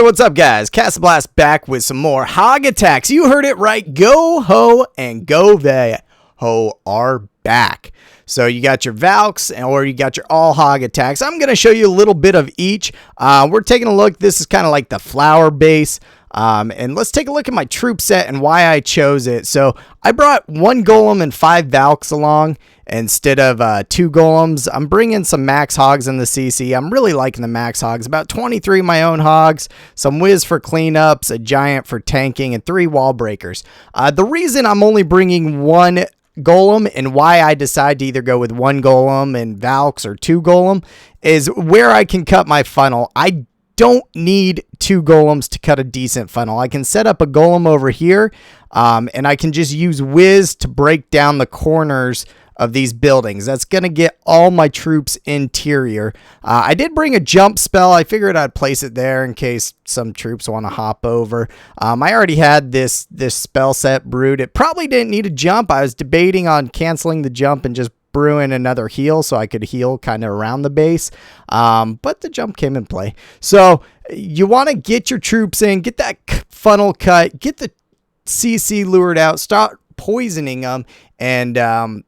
what's up, guys? Blast back with some more hog attacks. You heard it right. GoHo and GaVaHo are back. So you got your Valks or you got your all hog attacks. I'm going to show you a little bit of each. We're taking a look. This is kind of like the flower base. And let's take a look at my troop set and why I chose it. So I brought 1 golem and 5 Valks along instead of 2 golems. I'm bringing some max hogs in the CC. I'm really liking the max hogs. About 23 of my own hogs, some whiz for cleanups, a giant for tanking, and 3 wall breakers. The reason I'm only bringing 1 golem and why I decide to either go with 1 golem and Valks or 2 golem is where I can cut my funnel. I don't need 2 golems to cut a decent funnel. I can set up a golem over here and I can just use whiz to break down the corners of these buildings. That's going to get all my troops interior. I did bring a jump spell. I figured I'd place it there in case some troops want to hop over. I already had this spell set brewed. It probably didn't need a jump. I was debating on canceling the jump and just brewing another heal so I could heal kind of around the base. But the jump came in play. So you want to get your troops in, get that funnel cut, get the CC lured out, start poisoning them, and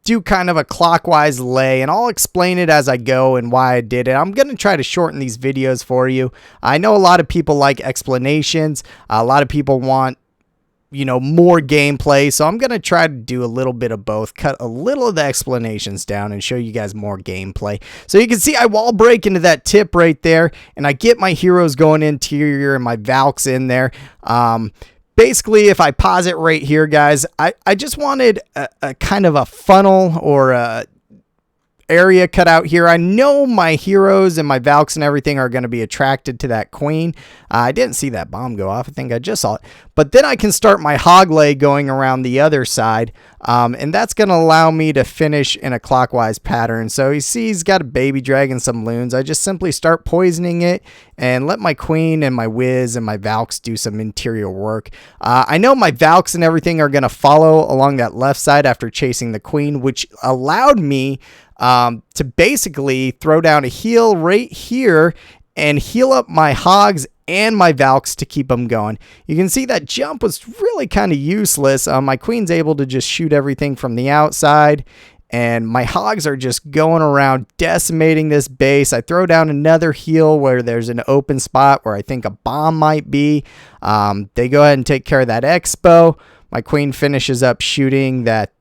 do kind of a clockwise lay, and I'll explain it as I go and why I did it. I'm going to try to shorten these videos for you. I know a lot of people like explanations. A lot of people want, you know, more gameplay, so I'm going to try to do a little bit of both, cut a little of the explanations down and show you guys more gameplay. So you can see I wall break into that tip right there, and I get my heroes going interior and my Valks in there. Basically, if I pause it right here, guys, I just wanted a kind of a funnel or a area cut out here. I know my heroes and my Valks and everything are going to be attracted to that queen. I didn't see that bomb go off. I think I just saw it. But then I can start my hog lay going around the other side. And that's going to allow me to finish in a clockwise pattern. So you see he's got a baby dragon, some loons. I just simply start poisoning it and let my queen and my whiz and my Valks do some interior work. I know my Valks and everything are going to follow along that left side after chasing the queen, which allowed me to basically throw down a heal right here and heal up my hogs and my Valks to keep them going. You can see that jump was really kind of useless. My queen's able to just shoot everything from the outside, and my hogs are just going around decimating this base. I throw down another heal where there's an open spot where I think a bomb might be. They go ahead and take care of that expo. My queen finishes up shooting that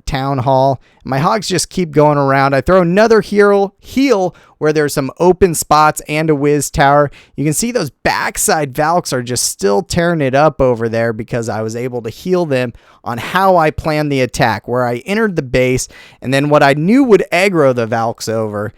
town hall. My hogs just keep going around. I throw another heal where there's some open spots and a whiz tower. You can see those backside Valks are just still tearing it up over there because I was able to heal them on how I planned the attack, where I entered the base and then what I knew would aggro the Valks over,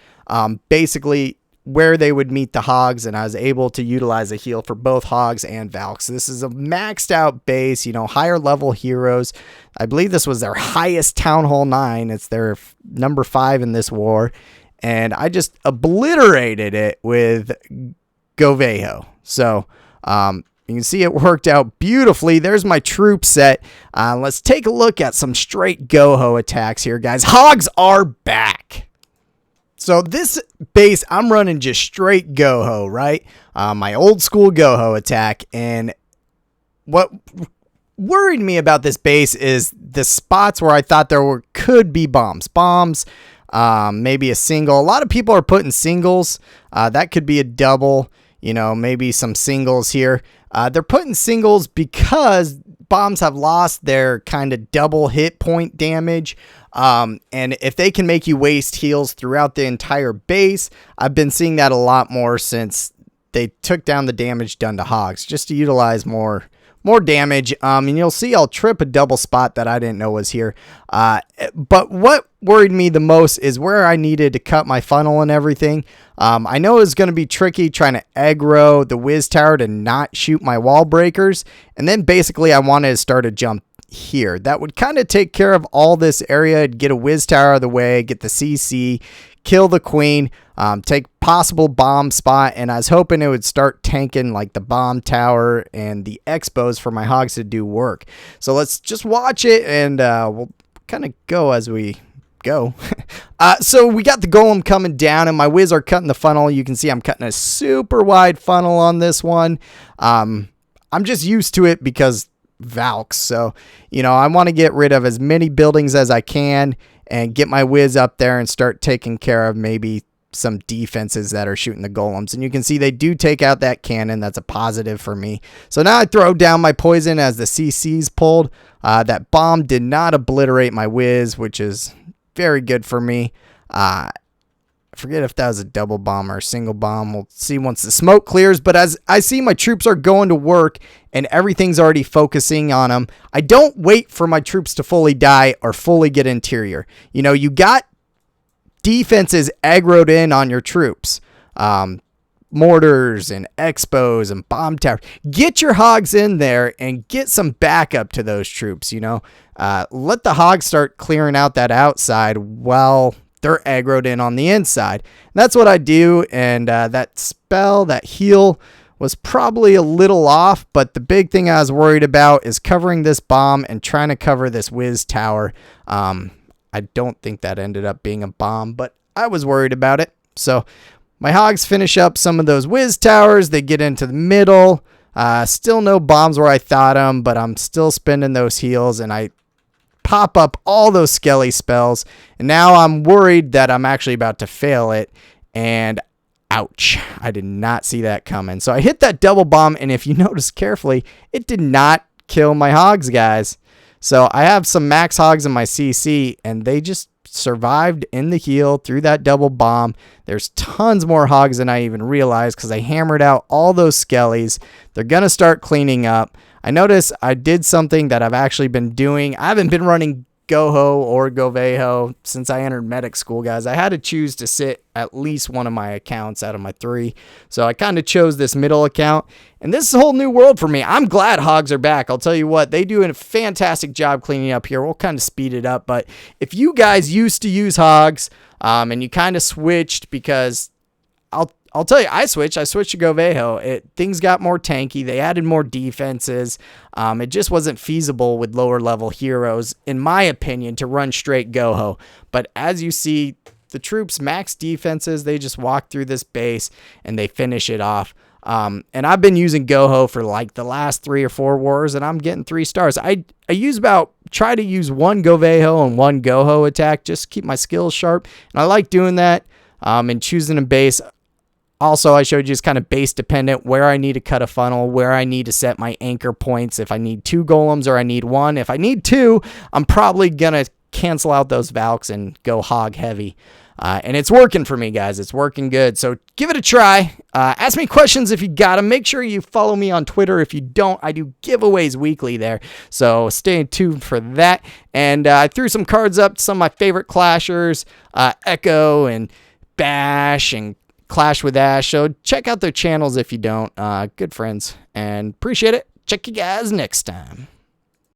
basically where they would meet the hogs, and I was able to utilize a heal for both hogs and Valks. This is a maxed out base, you know, higher level heroes. I believe this was their highest Town Hall 9. It's their number 5 in this war, and I just obliterated it with GoVaHo. So you can see it worked out beautifully. There's my troop set. Let's take a look at some straight GoHo attacks here, guys. Hogs are back. So this base, I'm running just straight GoHo, right? My old school GoHo attack. And what worried me about this base is the spots where I thought there could be bombs. Maybe a single. A lot of people are putting singles. That could be a double, you know, maybe some singles here. They're putting singles because bombs have lost their kind of double hit point damage. And if they can make you waste heals throughout the entire base, I've been seeing that a lot more since they took down the damage done to hogs, just to utilize more damage. And you'll see I'll trip a double spot that I didn't know was here. But what worried me the most is where I needed to cut my funnel and everything. I know it's going to be tricky trying to aggro the whiz tower to not shoot my wall breakers. And then basically I wanted to start a jump here. That would kind of take care of all this area, get a whiz tower out of the way, get the CC, kill the queen, take possible bomb spot, and I was hoping it would start tanking like the bomb tower and the expos for my hogs to do work. So let's just watch it, and we'll kind of go as we go. So we got the golem coming down, and my whiz are cutting the funnel. You can see I'm cutting a super wide funnel on this one. I'm just used to it because Valks. So, you know, I want to get rid of as many buildings as I can and get my whiz up there and start taking care of maybe some defenses that are shooting the golems. And you can see they do take out that cannon. That's a positive for me. So now I throw down my poison as the CC's pulled. That bomb did not obliterate my whiz, which is very good for me. I forget if that was a double bomb or a single bomb. We'll see once the smoke clears. But as I see my troops are going to work and everything's already focusing on them, I don't wait for my troops to fully die or fully get interior. You know, you got defenses aggroed in on your troops. Mortars and expos and bomb towers. Get your hogs in there and get some backup to those troops, you know. Let the hogs start clearing out that outside while they're aggroed in on the inside. And that's what I do, and that spell, that heal, was probably a little off, but the big thing I was worried about is covering this bomb and trying to cover this whiz tower. I don't think that ended up being a bomb, but I was worried about it. So my hogs finish up some of those whiz towers. They get into the middle. Still no bombs where I thought them, but I'm still spending those heals, and I pop up all those skelly spells. And now I'm worried that I'm actually about to fail it. And ouch, I did not see that coming. So I hit that double bomb, and if you notice carefully, it did not kill my hogs, guys. So I have some max hogs in my CC, and they just survived in the heal through that double bomb. There's tons more hogs than I even realized because I hammered out all those skellies. They're going to start cleaning up. I noticed I did something that I've actually been doing. I haven't been running GoHo or GaVaHo since I entered medic school, guys. I had to choose to sit at least one of my accounts out of my 3. So I kind of chose this middle account. And this is a whole new world for me. I'm glad hogs are back. I'll tell you what, they do a fantastic job cleaning up here. We'll kind of speed it up. But if you guys used to use hogs and you kind of switched, because I'll tell you, I switched to GoVaHo. Things got more tanky. They added more defenses. It just wasn't feasible with lower level heroes, in my opinion, to run straight GoHo. But as you see, the troops max defenses. They just walk through this base and they finish it off. And I've been using GoHo for like the last 3 or 4 wars, and I'm getting 3 stars. I try to use one GaVaHo and one GoHo attack just to keep my skills sharp. And I like doing that and choosing a base. Also, I showed you it's kind of base dependent, where I need to cut a funnel, where I need to set my anchor points. If I need 2 golems or I need 1. If I need 2, I'm probably going to cancel out those Valks and go hog heavy. And it's working for me, guys. It's working good. So give it a try. Ask me questions if you got them. Make sure you follow me on Twitter. If you don't, I do giveaways weekly there. So stay tuned for that. And I threw some cards up to some of my favorite clashers, Echo and Bash and Clash with Ash. So check out their channels if you don't. Good friends, and appreciate it. Check you guys next time.